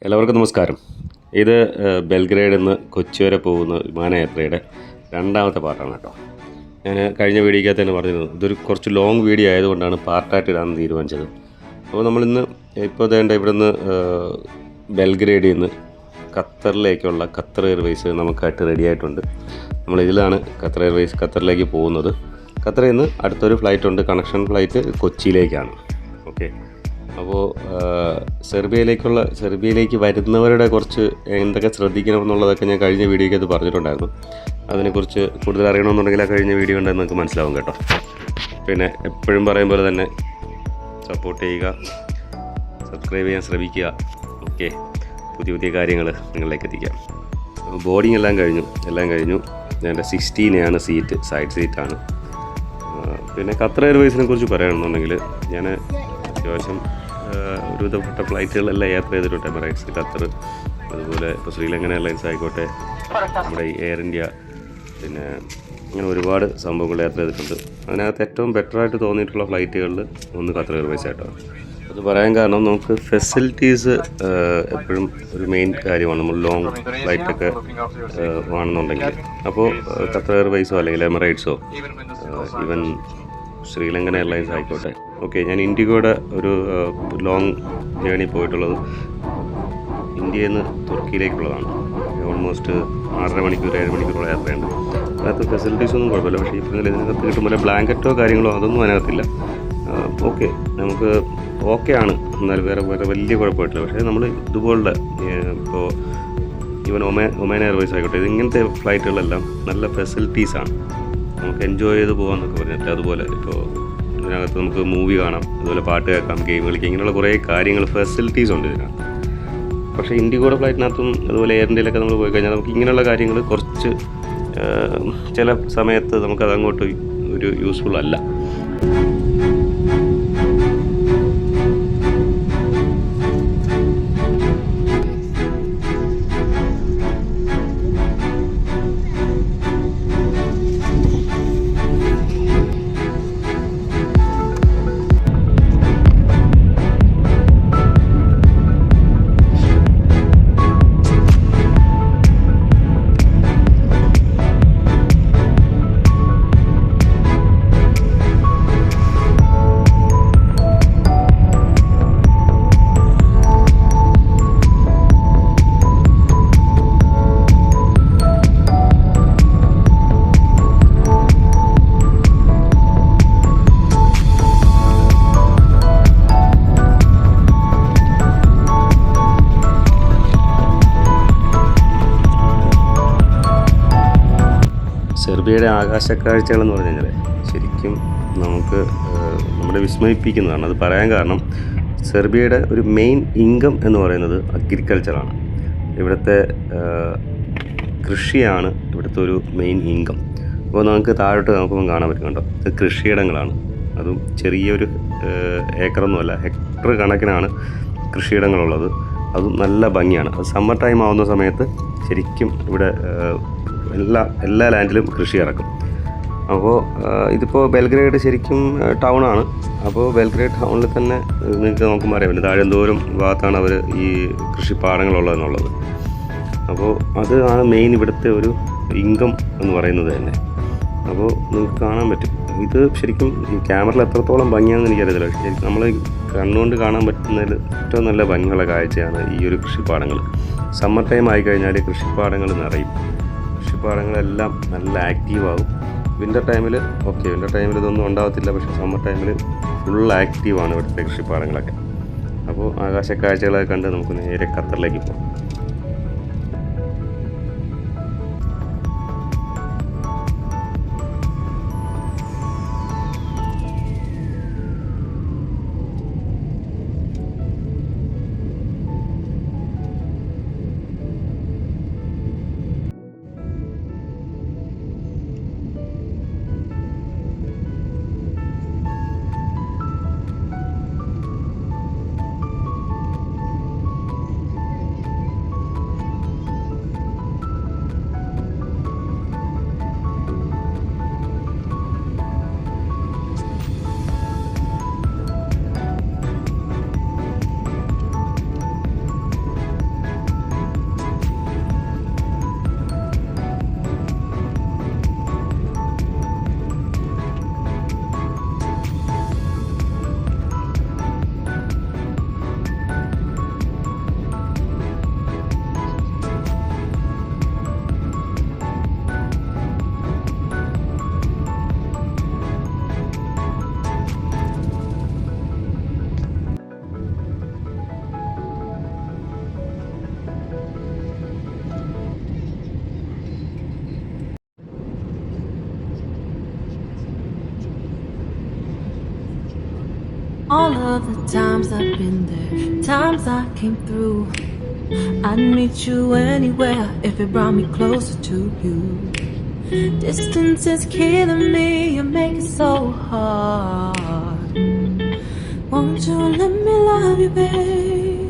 എല്ലാവർക്കും നമസ്കാരം. ഇത് ബെൽഗ്രേഡിൽ നിന്ന് കൊച്ചി വരെ പോകുന്ന വിമാനയാത്രയുടെ രണ്ടാമത്തെ പാർട്ടാണ് കേട്ടോ. ഞാൻ കഴിഞ്ഞ വീഡിയോക്കകത്ത് തന്നെ പറഞ്ഞിരുന്നു, ഇതൊരു കുറച്ച് ലോങ് വീഡിയോ ആയതുകൊണ്ടാണ് പാർട്ടായിട്ട് ഇടാമെന്ന് തീരുമാനിച്ചത്. അപ്പോൾ നമ്മളിന്ന് ഇപ്പോൾ വേണ്ട ഇവിടുന്ന് ബെൽഗ്രേഡിൽ നിന്ന് ഖത്തറിലേക്കുള്ള ഖത്തർ എയർവേസ് നമുക്കായിട്ട് റെഡി ആയിട്ടുണ്ട്. നമ്മളിതിലാണ് ഖത്തർ എയർവേസ് ഖത്തറിലേക്ക് പോകുന്നത്. ഖത്തറിൽ നിന്ന് അടുത്തൊരു ഫ്ലൈറ്റ് ഉണ്ട്, കണക്ഷൻ ഫ്ലൈറ്റ് കൊച്ചിയിലേക്കാണ്. ഓക്കെ, അപ്പോൾ സെർബിയയിലേക്ക് വരുന്നവരുടെ കുറച്ച് എന്തൊക്കെ ശ്രദ്ധിക്കണമെന്നുള്ളതൊക്കെ ഞാൻ കഴിഞ്ഞ വീഡിയോയ്ക്ക് അത് പറഞ്ഞിട്ടുണ്ടായിരുന്നു. അതിനെക്കുറിച്ച് കൂടുതൽ അറിയണമെന്നുണ്ടെങ്കിൽ ആ കഴിഞ്ഞ വീഡിയോ ഉണ്ടെന്ന് നിങ്ങൾക്ക് മനസ്സിലാവും കേട്ടോ. പിന്നെ എപ്പോഴും പറയും പോലെ തന്നെ സപ്പോർട്ട് ചെയ്യുക, സബ്സ്ക്രൈബ് ചെയ്യാൻ ശ്രമിക്കുക. ഓക്കെ, പുതിയ പുതിയ കാര്യങ്ങൾ നിങ്ങളിലേക്ക് എത്തിക്കാം. ബോർഡിങ് എല്ലാം കഴിഞ്ഞു. എൻ്റെ 16 സീറ്റ്, സൈഡ് സീറ്റാണ്. പിന്നെ ഖത്തർ എയർവേസിനെ കുറിച്ച് പറയുകയാണെന്നുണ്ടെങ്കിൽ ഞാൻ അത്യാവശ്യം ഒരുവിധപ്പെട്ട ഫ്ലൈറ്റുകളെല്ലാം യാത്ര ചെയ്തിട്ടുണ്ട്. എമിറേറ്റ്സ്, ഖത്തർ, അതുപോലെ ഇപ്പോൾ ശ്രീലങ്കൻ എയർലൈൻസ് ആയിക്കോട്ടെ, നമ്മുടെ ഈ എയർ ഇന്ത്യ, പിന്നെ അങ്ങനെ ഒരുപാട് സംഭവങ്ങൾ യാത്ര ചെയ്തിട്ടുണ്ട്. അതിനകത്ത് ഏറ്റവും ബെറ്ററായിട്ട് തോന്നിയിട്ടുള്ള ഫ്ലൈറ്റുകളിൽ ഒന്ന് ഖത്തർ എയർവേസ് ആയിട്ടാണ്. അത് പറയാൻ കാരണം നമുക്ക് ഫെസിലിറ്റീസ് എപ്പോഴും ഒരു മെയിൻ കാര്യമാണ്. നമ്മൾ ലോങ് ഫ്ലൈറ്റൊക്കെ ആണെന്നുണ്ടെങ്കിൽ അപ്പോൾ ഖത്തർ എയർവേസോ അല്ലെങ്കിൽ എമിറേറ്റ്സോ ഈവൻ ശ്രീലങ്കൻ എയർലൈൻസ് ആയിക്കോട്ടെ. ഓക്കെ, ഞാൻ ഇന്ത്യയുടെ ഒരു ലോങ് ജേണി പോയിട്ടുള്ളത് ഇന്ത്യയിൽ നിന്ന് തുർക്കിയിലേക്കുള്ളതാണ്. ഓൾമോസ്റ്റ് 6.5 മണിക്കൂർ 7 മണിക്കൂറോളം യാത്രയുണ്ട്. അതിനകത്ത് ഫെസിലിറ്റീസ് ഒന്നും കുഴപ്പമില്ല. പക്ഷേ ഇപ്പോൾ ഇതിനകത്ത് കിട്ടുമ്പോൾ ബ്ലാങ്കറ്റോ കാര്യങ്ങളോ അതൊന്നും അതിനകത്തില്ല. ഓക്കെ, നമുക്ക് ഓക്കെ ആണ്, എന്നാലും വേറെ വലിയ കുഴപ്പമില്ല. പക്ഷേ നമ്മൾ ഇതുപോലുള്ള ഇപ്പോൾ ഈവൻ ഒമാൻ എയർവേസ് ആയിക്കോട്ടെ, ഇങ്ങനത്തെ ഫ്ലൈറ്റുകളെല്ലാം നല്ല ഫെസിലിറ്റീസാണ്. നമുക്ക് എൻജോയ് ചെയ്ത് പോകാമെന്നൊക്കെ പറഞ്ഞിട്ട്, അതുപോലെ ഇപ്പോൾ ഇതിനകത്ത് നമുക്ക് മൂവി കാണാം, അതുപോലെ പാട്ട് കേൾക്കാം, ഗെയിം കളിക്കാം, ഇങ്ങനെയുള്ള കുറേ കാര്യങ്ങൾ ഫെസിലിറ്റീസ് ഉണ്ട് ഇതിനകത്ത്. പക്ഷേ ഇൻഡിഗോയുടെ ഫ്ലൈറ്റിനകത്തും അതുപോലെ എയർ ഇന്ത്യയിലൊക്കെ നമ്മൾ പോയി കഴിഞ്ഞാൽ നമുക്ക് ഇങ്ങനെയുള്ള കാര്യങ്ങൾ കുറച്ച് ചില സമയത്ത് നമുക്കത് അങ്ങോട്ട് ഒരു യൂസ്ഫുൾ അല്ല. സെർബിയയുടെ ആകാശക്കാഴ്ചകളെന്ന് പറഞ്ഞു കഴിഞ്ഞാൽ ശരിക്കും നമ്മളെ വിസ്മയിപ്പിക്കുന്നതാണ്. അത് പറയാൻ കാരണം സെർബിയയുടെ ഒരു മെയിൻ ഇൻകം എന്ന് പറയുന്നത് അഗ്രികൾച്ചറാണ്. ഇവിടുത്തെ കൃഷിയാണ് ഇവിടുത്തെ ഒരു മെയിൻ ഇൻകം. അപ്പോൾ നമുക്ക് താഴോട്ട് നമുക്കൊന്നും കാണാൻ പറ്റും കേട്ടോ, ഇത് കൃഷിയിടങ്ങളാണ്. അതും ചെറിയൊരു ഏക്കറൊന്നുമല്ല, ഹെക്ടർ കണക്കിനാണ് കൃഷിയിടങ്ങളുള്ളത്. അതും നല്ല ഭംഗിയാണ്. അത് സമ്മർ ടൈം ആവുന്ന സമയത്ത് ശരിക്കും ഇവിടെ എല്ലാ ലാൻഡിലും കൃഷി ഇറക്കും. അപ്പോൾ ഇതിപ്പോൾ ബെൽഗ്രേഡ് ശരിക്കും ടൗണാണ്. അപ്പോൾ ബെൽഗ്രേഡ് ടൗണിൽ തന്നെ നിങ്ങൾക്ക് നോക്കുമ്പോൾ അറിയാൻ പറ്റും താഴെ എന്തോരം ഭാഗത്താണ് അവർ ഈ കൃഷിപ്പാടങ്ങളുള്ളതെന്നുള്ളത്. അപ്പോൾ അത് ആണ് മെയിൻ ഇവിടുത്തെ ഒരു ഇൻകം എന്ന് പറയുന്നത് തന്നെ. അപ്പോൾ നിങ്ങൾക്ക് കാണാൻ പറ്റും. ഇത് ശരിക്കും ഈ ക്യാമറയിൽ എത്രത്തോളം ഭംഗിയാണെന്ന് എനിക്കറിയത്തില്ല. പക്ഷേ ശരിക്കും നമ്മൾ കണ്ണുകൊണ്ട് കാണാൻ പറ്റുന്നതിൽ ഏറ്റവും നല്ല ഭംഗിയുള്ള കാഴ്ചയാണ് ഈ ഒരു കൃഷിപ്പാടങ്ങൾ. സമ്മർ ടൈം ആയിക്കഴിഞ്ഞാൽ കൃഷിപ്പാടങ്ങൾ നിറയും. കൃഷിപ്പാടങ്ങളെല്ലാം നല്ല ആക്റ്റീവാകും. വിൻ്റർ ടൈമിൽ ഇതൊന്നും ഉണ്ടാകത്തില്ല. പക്ഷേ സമ്മർ ടൈമിൽ ഫുൾ ആക്റ്റീവാണ് ഇവിടുത്തെ കൃഷിപ്പാടങ്ങളൊക്കെ. അപ്പോൾ ആകാശക്കാഴ്ചകളൊക്കെ കണ്ട് നമുക്ക് നേരെ ഖത്തറിലേക്ക് പോകാം. of the times I've been there, times I came through. I'd meet you anywhere if it brought me closer to you. Distance is killing me, you make it so hard. Won't you let me love you, babe?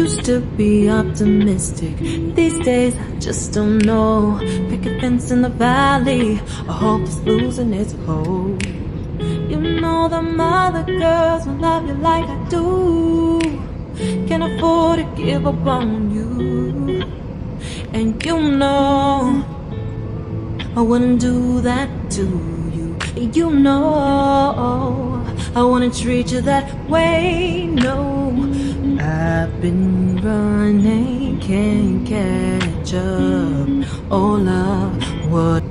Used to be optimistic, these days I just don't know. Pick a fence in the valley, I hope it's losing its hold. You know them other girls will love you like I do. Can't afford to give up on you. And you know I wouldn't do that to you. You know I wouldn't treat you that way, no. I've been running, can't catch up. Oh love, what?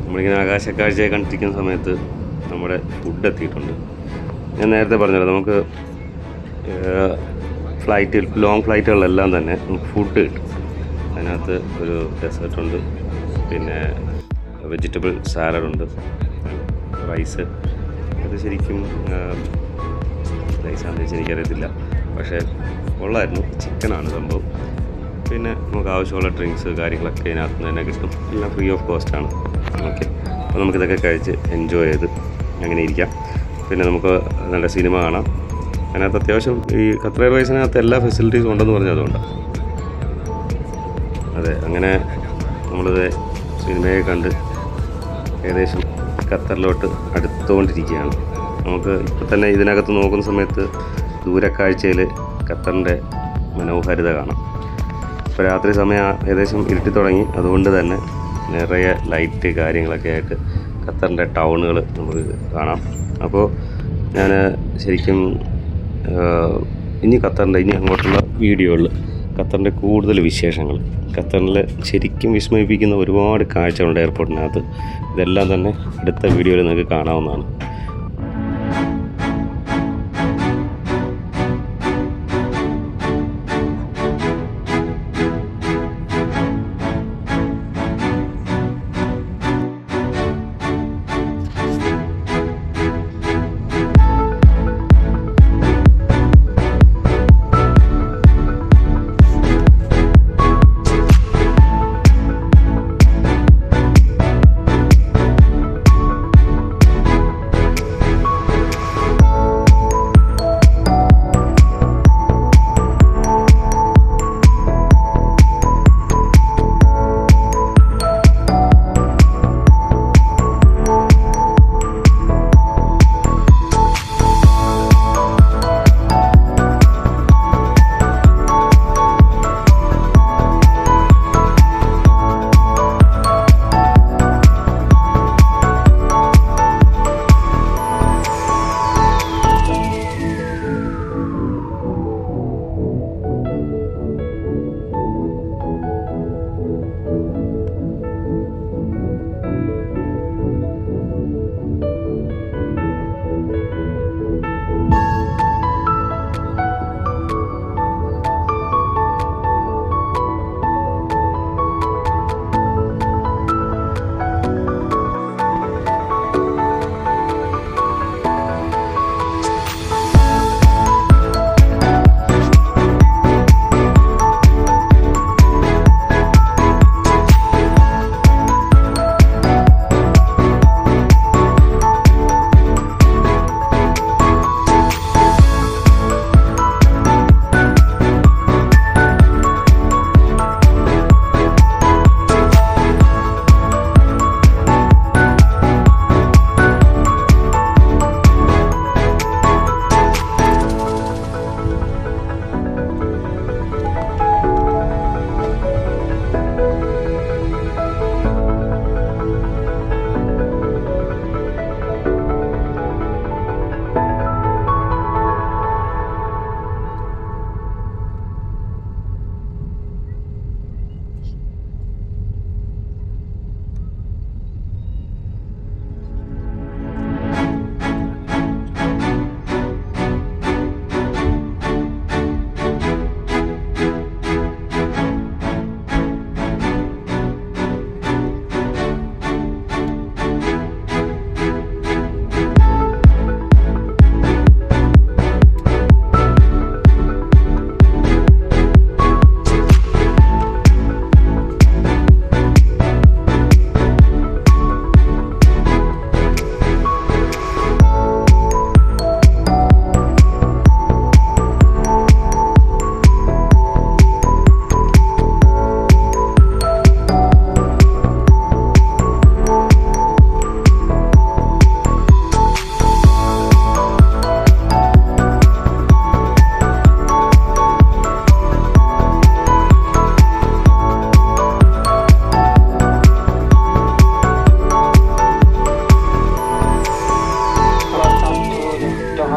നമ്മളിങ്ങനെ ആകാശക്കാഴ്ചയെ കണ്ടിരിക്കുന്ന സമയത്ത് നമ്മുടെ food എത്തിയിട്ടുണ്ട്. ഞാൻ നേരത്തെ പറഞ്ഞല്ലോ, നമുക്ക് long ഫ്ലൈറ്റുകളിലെല്ലാം തന്നെ നമുക്ക് ഫുഡ് കിട്ടും. അതിനകത്ത് ഒരു ഡെസേർട്ടുണ്ട്, പിന്നെ വെജിറ്റബിൾ സാലഡുണ്ട്, റൈസ്. അത് ശരിക്കും റൈസാണെന്ന് വെച്ചാൽ എനിക്കറിയത്തില്ല, പക്ഷേ കൊള്ളായിരുന്നു. ചിക്കനാണ് സംഭവം. പിന്നെ നമുക്ക് ആവശ്യമുള്ള ഡ്രിങ്ക്സ് കാര്യങ്ങളൊക്കെ ഇതിനകത്ത് തന്നെ കിട്ടും. എല്ലാം ഫ്രീ ഓഫ് കോസ്റ്റാണ്. ഓക്കെ, അപ്പോൾ നമുക്കിതൊക്കെ കഴിച്ച് എൻജോയ് ചെയ്ത് അങ്ങനെ ഇരിക്കാം. പിന്നെ നമുക്ക് നല്ല സിനിമ കാണാം. അതിനകത്ത് അത്യാവശ്യം ഈ ഖത്തർ എയർവേസിനകത്ത് എല്ലാ ഫെസിലിറ്റീസും ഉണ്ടെന്ന് പറഞ്ഞത് അതുകൊണ്ടാണ്. അതെ, അങ്ങനെ നമ്മളിത് സിനിമയെ കണ്ട് ഏകദേശം ഖത്തറിലോട്ട് അടുത്തുകൊണ്ടിരിക്കുകയാണ്. നമുക്ക് ഇപ്പോൾ തന്നെ ഇതിനകത്ത് നോക്കുന്ന സമയത്ത് ദൂരക്കാഴ്ചയിൽ ഖത്തറിൻ്റെ മനോഹാരിത കാണാം. ഇപ്പോൾ രാത്രി സമയം ഏകദേശം ഇരുട്ടി തുടങ്ങി, അതുകൊണ്ട് തന്നെ നിറയെ ലൈറ്റ് കാര്യങ്ങളൊക്കെ ആയിട്ട് ഖത്തറിൻ്റെ ടൗണുകൾ നമുക്ക് കാണാം. അപ്പോൾ ഞാൻ ശരിക്കും ഇനി അങ്ങോട്ടുള്ള വീഡിയോകളിൽ ഖത്തറിൻ്റെ കൂടുതൽ വിശേഷങ്ങൾ, ഖത്തറിൽ ശരിക്കും വിസ്മയിപ്പിക്കുന്ന ഒരുപാട് കാഴ്ചകളുണ്ട് എയർപോർട്ടിനകത്ത്. ഇതെല്ലാം തന്നെ അടുത്ത വീഡിയോയിൽ നിങ്ങൾക്ക് കാണാവുന്നതാണ്.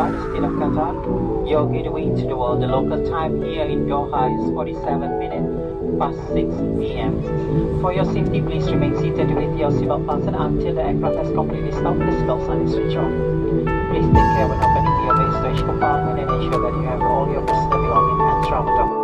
Doha, the state of Qatar. Your gateway into the world. The local time here in Doha is 47 minutes past 6 p.m. For your safety, please remain seated with your seatbelt fastened until the aircraft has completely stopped and the seatbelt sign is switched off. Please take care when opening your baggage compartment and ensure that you have all your personal belongings and travel documents